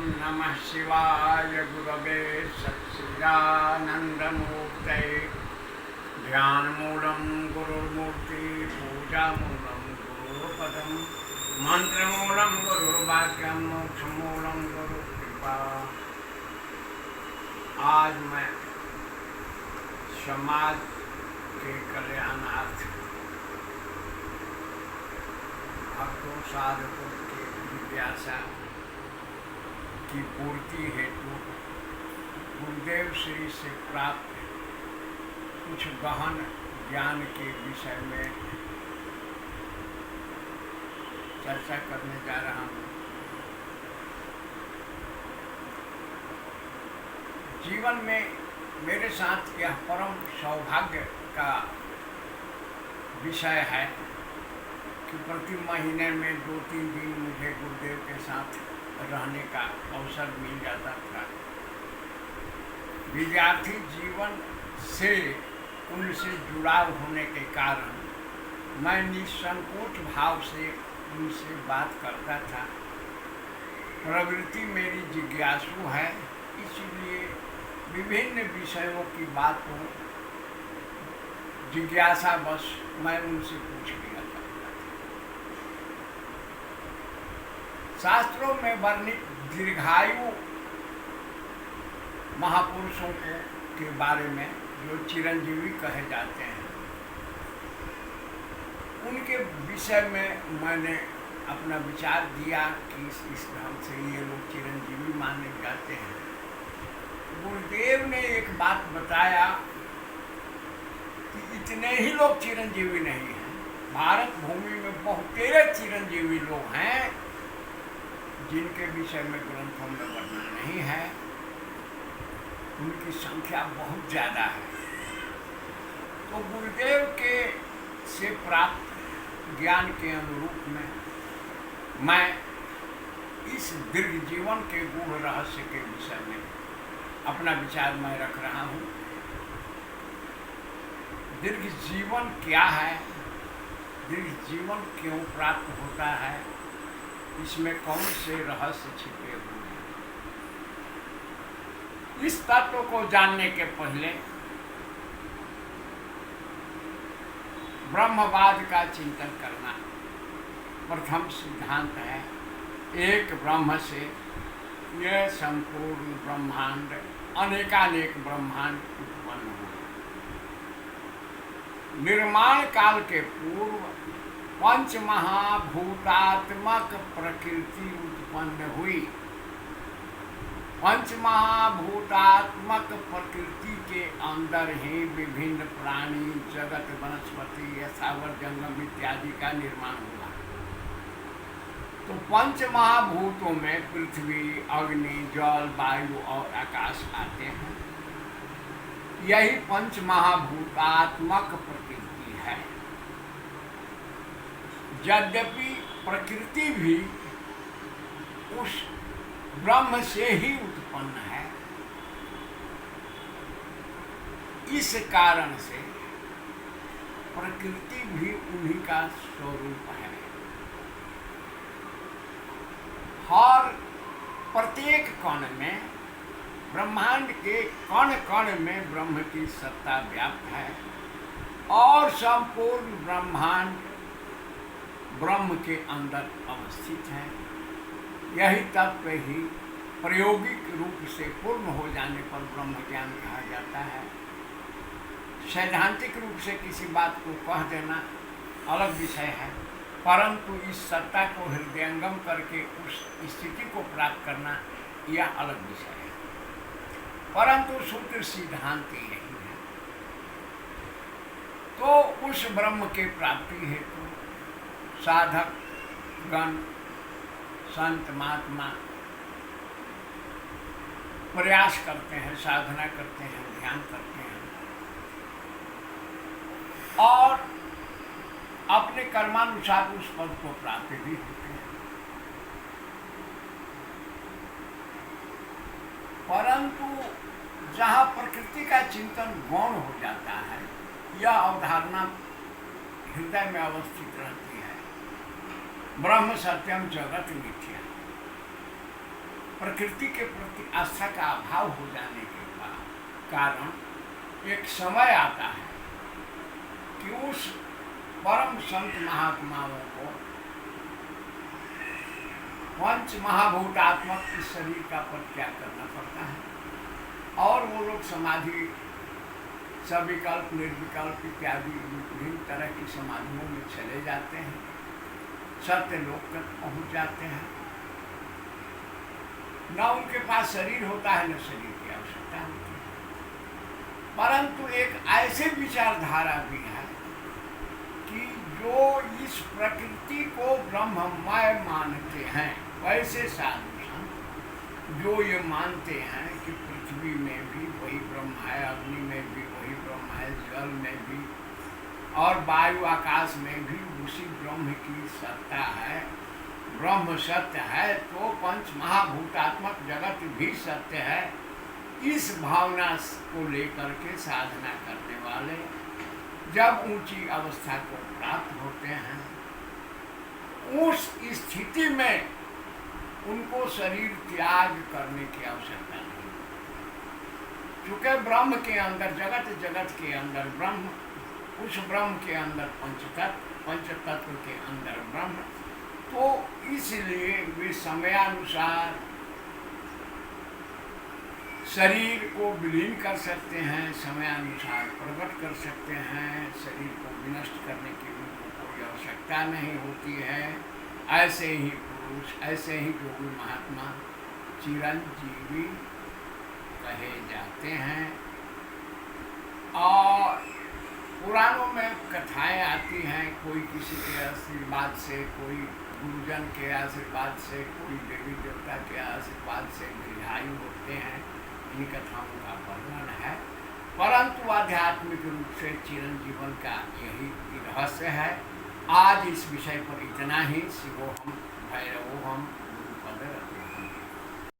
नमः शिवाय गुरवे सच्चिदानन्दमूर्तये ध्यानमूलं गुरुर्मूर्ति पूजामूलं गुरुपदं मंत्रमूलं गुरुर्वाक्यं मोक्षमूलं गुरुकृपा। आज मैं समाज के कल्याणार्थ भक्तों साधकों की जिज्ञासा की पूर्ति हेतु गुरुदेव श्री से प्राप्त कुछ गहन ज्ञान के विषय में चर्चा करने जा रहा हूँ। जीवन में मेरे साथ यह परम सौभाग्य का विषय है कि प्रति महीने में 2-3 दिन मुझे गुरुदेव के साथ रहने का अवसर मिल जाता था। विद्यार्थी जीवन से उनसे जुड़ाव होने के कारण मैं निसंकोच भाव से उनसे बात करता था। प्रवृत्ति मेरी जिज्ञासु है, इसलिए विभिन्न विषयों की बातों जिज्ञासावश मैं उनसे पूछ लिया करता था। शास्त्रों में वर्णित दीर्घायु महापुरुषों के बारे में जो चिरंजीवी कहे जाते हैं, उनके विषय में मैंने अपना विचार दिया कि इस ढंग से ये लोग चिरंजीवी माने जाते हैं। गुरुदेव ने एक बात बताया कि इतने ही लोग चिरंजीवी नहीं हैं। भारत भूमि में बहुतेरे चिरंजीवी लोग हैं जिनके विषय में ग्रंथों में वर्णन नहीं है। उनकी संख्या बहुत ज़्यादा है। तो गुरुदेव के से प्राप्त ज्ञान के अनुरूप में मैं इस दीर्घ जीवन के गूढ़ रहस्य के विषय में अपना विचार मैं रख रहा हूँ। दीर्घ जीवन क्या है, दीर्घ जीवन क्यों प्राप्त होता है, इसमें कौन से रहस्य छिपे हुए हैं। इस तत्व को जानने के पहले ब्रह्मवाद का चिंतन करना प्रथम सिद्धांत है। एक ब्रह्म से यह संपूर्ण ब्रह्मांड अनेकानेक ब्रह्मांड उत्पन्न हुए। निर्माण काल के पूर्व पंच महाभूतात्मक प्रकृति उत्पन्न हुई। पंच महाभूतात्मक प्रकृति के अंदर ही विभिन्न प्राणी जगत वनस्पति स्थावर जंगम इत्यादि का निर्माण हुआ। तो पंच महाभूतों में पृथ्वी, अग्नि, जल, वायु और आकाश आते हैं। यही पंच महाभूतात्मक प्रकृति है। यद्यपि प्रकृति भी उस ब्रह्म से ही उत्पन्न है, इस कारण से प्रकृति भी उन्हीं का स्वरूप है। हर प्रत्येक कण में, ब्रह्मांड के कण कण में ब्रह्म की सत्ता व्याप्त है और संपूर्ण ब्रह्मांड ब्रह्म के अंदर अवस्थित है। यही तत्व ही प्रायोगिक रूप से पूर्ण हो जाने पर ब्रह्म ज्ञान कहा जाता है। सैद्धांतिक रूप से किसी बात को कह देना अलग विषय है, परंतु इस सत्ता को हृदयंगम करके उस स्थिति को प्राप्त करना यह अलग विषय है। परंतु सूत्र सिद्धांत यही है। तो उस ब्रह्म के प्राप्ति हेतु साधक गण, संत महात्मा प्रयास करते हैं, साधना करते हैं, ध्यान करते हैं और अपने कर्मानुसार उस पद को प्राप्त भी होते हैं। परंतु जहाँ प्रकृति का चिंतन गौण हो जाता है, यह अवधारणा हृदय में अवस्थित रहती है। ब्रह्म सत्यम जगत मिथ्या। प्रकृति के प्रति आस्था का अभाव हो जाने के कारण एक समय आता है कि उस परम संत महात्माओं को पंच महाभूतात्मक इस शरीर का परित्याग करना पड़ता है और वो लोग समाधि सविकल्प निर्विकल्प इत्यादि विभिन्न तरह की समाधियों में चले जाते हैं, सत्य लोक तक पहुँच जाते हैं। न उनके पास शरीर होता है न शरीर की आवश्यकता होती है, परंतु एक ऐसे विचारधारा भी है कि जो इस प्रकृति को ब्रह्ममय मानते हैं, वैसे साधु संत जो ये मानते हैं कि पृथ्वी में भी वही ब्रह्म है, अग्नि में भी वही ब्रह्म है, जल में भी और वायु आकाश में भी उसी ब्रह्म की सत्ता है, ब्रह्म सत्य है, तो पंच महाभूतात्मक जगत भी सत्य है। इस भावना को लेकर के साधना करने वाले जब ऊंची अवस्था को प्राप्त होते हैं, उस स्थिति में उनको शरीर त्याग करने की आवश्यकता नहीं, क्योंकि ब्रह्म के अंदर जगत के अंदर ब्रह्म, उस ब्रह्म के अंदर पंचतत्व के अंदर ब्रह्म, तो इसलिए वे समयानुसार शरीर को विलीन कर सकते हैं, समयानुसार प्रकट कर सकते हैं, शरीर को विनष्ट करने की उनको कोई आवश्यकता नहीं होती है। ऐसे ही पुरुष, ऐसे ही योगी महात्मा चिरंजीवी कहे जाते हैं। और पुराणों में कथाएं आती हैं, कोई किसी के आशीर्वाद से, कोई गुरुजन के आशीर्वाद से, कोई देवी देवता के आशीर्वाद से दीर्घायु होते हैं, इन कथाओं का वर्णन है। परंतु आध्यात्मिक रूप से चिरंजीवन का यही रहस्य है। आज इस विषय पर इतना ही। शिवोहम भैरवोहम गुरुपद रतोहम।